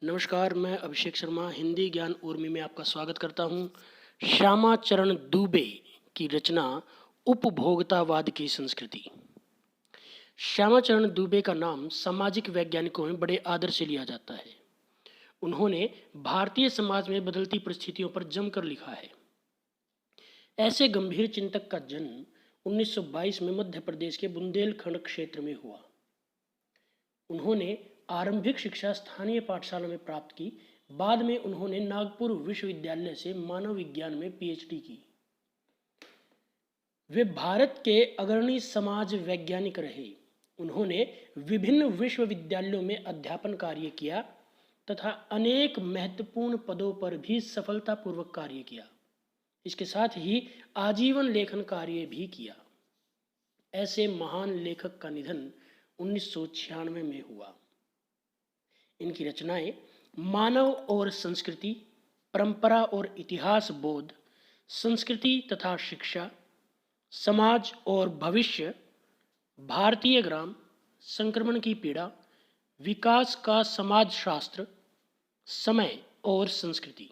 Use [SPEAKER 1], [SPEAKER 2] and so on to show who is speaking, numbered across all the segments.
[SPEAKER 1] नमस्कार, मैं अभिषेक शर्मा हिंदी ज्ञान उर्मी में आपका स्वागत करता हूँ। श्यामाचरण दुबे की रचना उपभोक्तावाद की संस्कृति। श्यामाचरण दुबे का नाम सामाजिक वैज्ञानिकों में बड़े आदर से लिया जाता है। उन्होंने भारतीय समाज में बदलती परिस्थितियों पर जमकर लिखा है। ऐसे गंभीर चिंतक का जन्म 1922 में मध्य प्रदेश के बुंदेलखंड क्षेत्र में हुआ। उन्होंने आरंभिक शिक्षा स्थानीय पाठशाला में प्राप्त की। बाद में उन्होंने नागपुर विश्वविद्यालय से मानव विज्ञान में पीएचडी की। वे भारत के अग्रणी समाज वैज्ञानिक रहे। उन्होंने विभिन्न विश्वविद्यालयों में अध्यापन कार्य किया तथा अनेक महत्वपूर्ण पदों पर भी सफलतापूर्वक कार्य किया। इसके साथ ही आजीवन लेखन कार्य भी किया। ऐसे महान लेखक का निधन 1996 में हुआ। इनकी रचनाएं मानव और संस्कृति, परंपरा और इतिहास बोध, संस्कृति तथा शिक्षा, समाज और भविष्य, भारतीय ग्राम, संक्रमण की पीड़ा, विकास का समाजशास्त्र, समय और संस्कृति।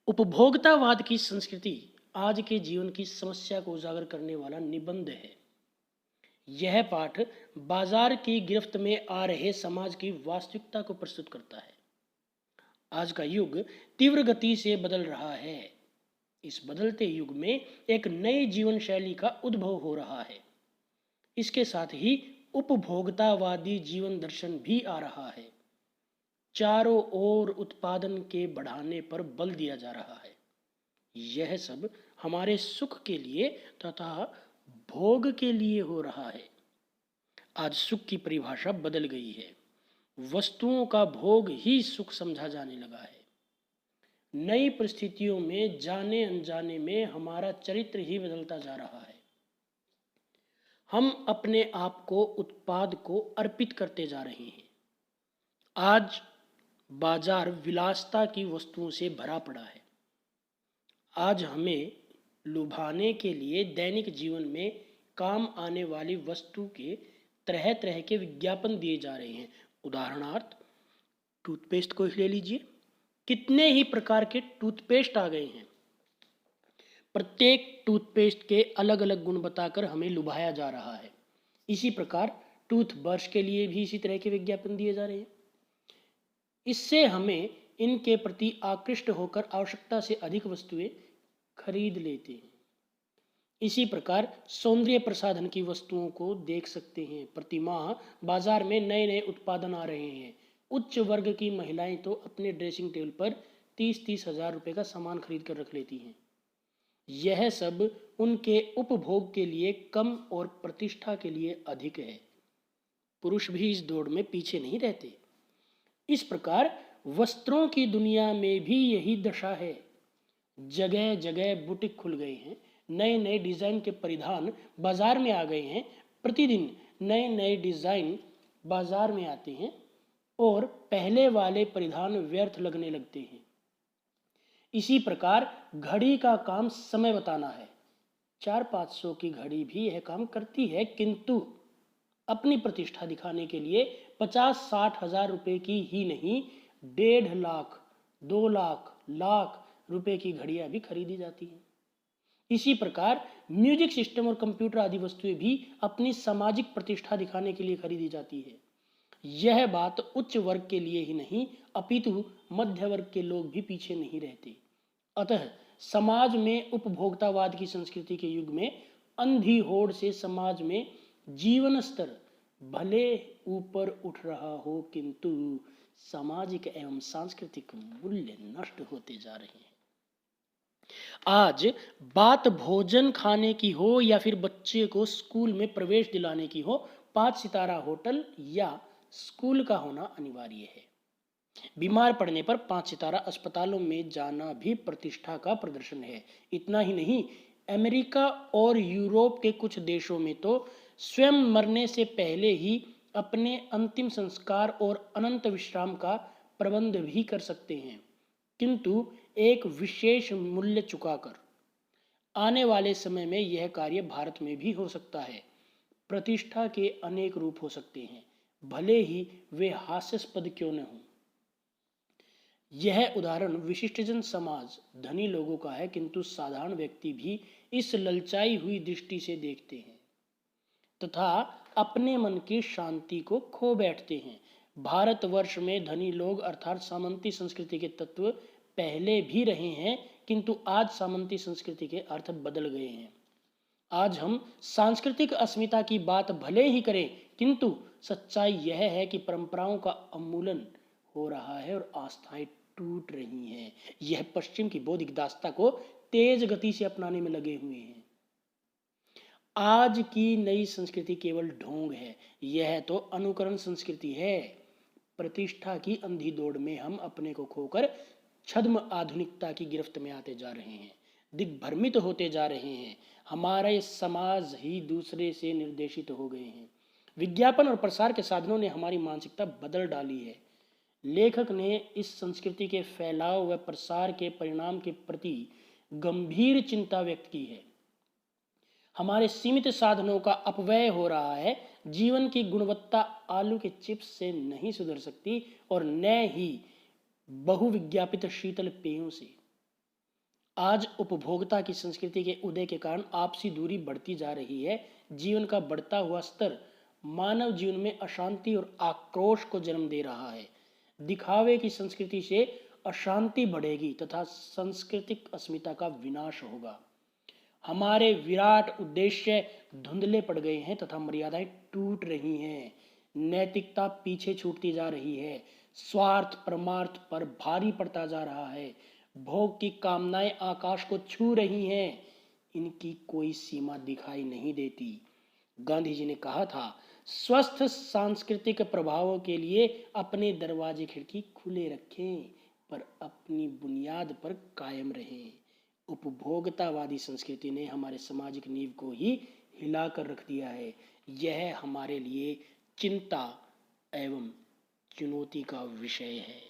[SPEAKER 1] उपभोक्तावाद की संस्कृति आज के जीवन की समस्या को उजागर करने वाला निबंध है। यह पाठ बाजार की गिरफ्त में आ रहे समाज की वास्तविकता को प्रस्तुत करता है। आज का युग तीव्र गति से बदल रहा है। इस बदलते युग में एक नई जीवन शैली का उद्भव हो रहा है। इसके साथ ही उपभोक्तावादी जीवन दर्शन भी आ रहा है। चारों ओर उत्पादन के बढ़ाने पर बल दिया जा रहा है। यह सब हमारे सुख के लिए तथा भोग के लिए हो रहा है। आज सुख की परिभाषा बदल गई है। वस्तुओं का भोग ही सुख समझा जाने लगा है। नई परिस्थितियों में जाने अनजाने में हमारा चरित्र ही बदलता जा रहा है। हम अपने आप को उत्पाद को अर्पित करते जा रहे हैं। आज बाजार विलासिता की वस्तुओं से भरा पड़ा है। आज हमें लुभाने के लिए दैनिक जीवन में काम आने वाली वस्तु के तरह तरह के विज्ञापन दिए जा रहे हैं। उदाहरणार्थ टूथपेस्ट को ले लीजिए। कितने ही प्रकार के टूथपेस्ट आ गए हैं। प्रत्येक टूथपेस्ट के अलग अलग गुण बताकर हमें लुभाया जा रहा है। इसी प्रकार टूथब्रश के लिए भी इसी तरह के विज्ञापन दिए जा रहे हैं। इससे हमें इनके प्रति आकृष्ट होकर आवश्यकता से अधिक वस्तुएं खरीद लेते हैं। इसी प्रकार सौंदर्य प्रसाधन की वस्तुओं को देख सकते हैं। प्रतिमाह बाजार में नए नए उत्पादन आ रहे हैं। उच्च वर्ग की महिलाएं तो अपने ड्रेसिंग टेबल पर 30-30 हजार रुपये का सामान खरीद कर रख लेती हैं। यह सब उनके उपभोग के लिए कम और प्रतिष्ठा के लिए अधिक है। पुरुष भी इस दौड़ में पीछे नहीं रहते। इस प्रकार वस्त्रों की दुनिया में भी यही दशा है। जगह जगह बुटीक खुल गए हैं। नए नए डिज़ाइन के परिधान बाजार में आ गए हैं। प्रतिदिन नए नए डिज़ाइन बाजार में आते हैं और पहले वाले परिधान व्यर्थ लगने लगते हैं। इसी प्रकार घड़ी का काम समय बताना है। 400-500 की घड़ी भी यह काम करती है, किंतु अपनी प्रतिष्ठा दिखाने के लिए 50-60 हजार रुपये की ही नहीं, 1.5 लाख, 2 लाख, लाख रुपए की घड़ियां भी खरीदी जाती हैं। इसी प्रकार म्यूजिक सिस्टम और कंप्यूटर आदि वस्तुएं भी अपनी सामाजिक प्रतिष्ठा दिखाने के लिए खरीदी जाती है। यह बात उच्च वर्ग के लिए ही नहीं, अपितु मध्य वर्ग के लोग भी पीछे नहीं रहते। अतः समाज में उपभोक्तावाद की संस्कृति के युग में अंधी होड़ से समाज में जीवन स्तर भले ऊपर उठ रहा हो, किंतु सामाजिक एवं सांस्कृतिक मूल्य नष्ट होते जा रहे हैं। आज बात भोजन खाने की हो या फिर बच्चे को स्कूल में प्रवेश दिलाने की हो, 5 सितारा होटल या स्कूल का होना अनिवार्य है। बीमार पड़ने पर 5 सितारा अस्पतालों में जाना भी प्रतिष्ठा का प्रदर्शन है। इतना ही नहीं, अमेरिका और यूरोप के कुछ देशों में तो स्वयं मरने से पहले ही अपने अंतिम संस्कार और अनंत विश्राम का प्रबंध भी कर सकते हैं, किंतु एक विशेष मूल्य चुकाकर। आने वाले समय में यह कार्य भारत में भी हो सकता है। प्रतिष्ठा के अनेक रूप हो सकते हैं, भले ही वे हास्यास्पद क्यों न हों। यह उदाहरण विशिष्टजन समाज धनी लोगों का है, किंतु साधारण व्यक्ति भी इस ललचाई हुई दृष्टि से देखते हैं तथा अपने मन की शांति को खो बैठते हैं। भारतवर्ष में धनी लोग अर्थात सामंती संस्कृति के तत्व पहले भी रहे हैं, किंतु आज सामंती संस्कृति के अर्थ बदल गए हैं। आज हम सांस्कृतिक अस्मिता की बात भले ही करें, किंतु सच्चाई यह है कि परंपराओं का उन्मूलन हो रहा है और आस्थाएं टूट रही हैं। यह पश्चिम की बौद्धिक दास्ता को तेज गति से अपनाने में लगे हुए हैं। आज की नई संस्कृति केवल ढोंग है, यह तो अनुकरण संस्कृति है। प्रतिष्ठा की अंधी दौड़ में हम अपने को खोकर छद्म आधुनिकता की गिरफ्त में आते जा रहे हैं, दिग्भ्रमित होते जा रहे हैं। हमारे समाज ही दूसरे से निर्देशित हो गए हैं। विज्ञापन और प्रसार के साधनों ने हमारी मानसिकता बदल डाली है। लेखक ने इस संस्कृति के फैलाव व प्रसार के परिणाम के प्रति गंभीर चिंता व्यक्त की है। हमारे सीमित साधनों का अपव्यय हो रहा है। जीवन की गुणवत्ता आलू के चिप्स से नहीं सुधर सकती और न ही बहुविज्ञापित शीतल पेयों से। आज उपभोक्ता की संस्कृति के उदय के कारण आपसी दूरी बढ़ती जा रही है। जीवन का बढ़ता हुआ स्तर मानव जीवन में अशांति और आक्रोश को जन्म दे रहा है। दिखावे की संस्कृति से अशांति बढ़ेगी तथा सांस्कृतिक अस्मिता का विनाश होगा। हमारे विराट उद्देश्य धुंधले पड़ गए हैं तथा मर्यादाएं टूट रही हैं। नैतिकता पीछे छूटती जा रही है। स्वार्थ परमार्थ पर भारी पड़ता जा रहा है। भोग की कामनाएं आकाश को छू रही हैं। इनकी कोई सीमा दिखाई नहीं देती। गांधी जी ने कहा था, स्वस्थ सांस्कृतिक प्रभावों के लिए अपने दरवाजे खिड़की खुले रखें, पर अपनी बुनियाद पर कायम रहें। उपभोक्तावादी संस्कृति ने हमारे सामाजिक नींव को ही हिलाकर रख दिया है। यह हमारे लिए चिंता एवं चुनौती का विषय है।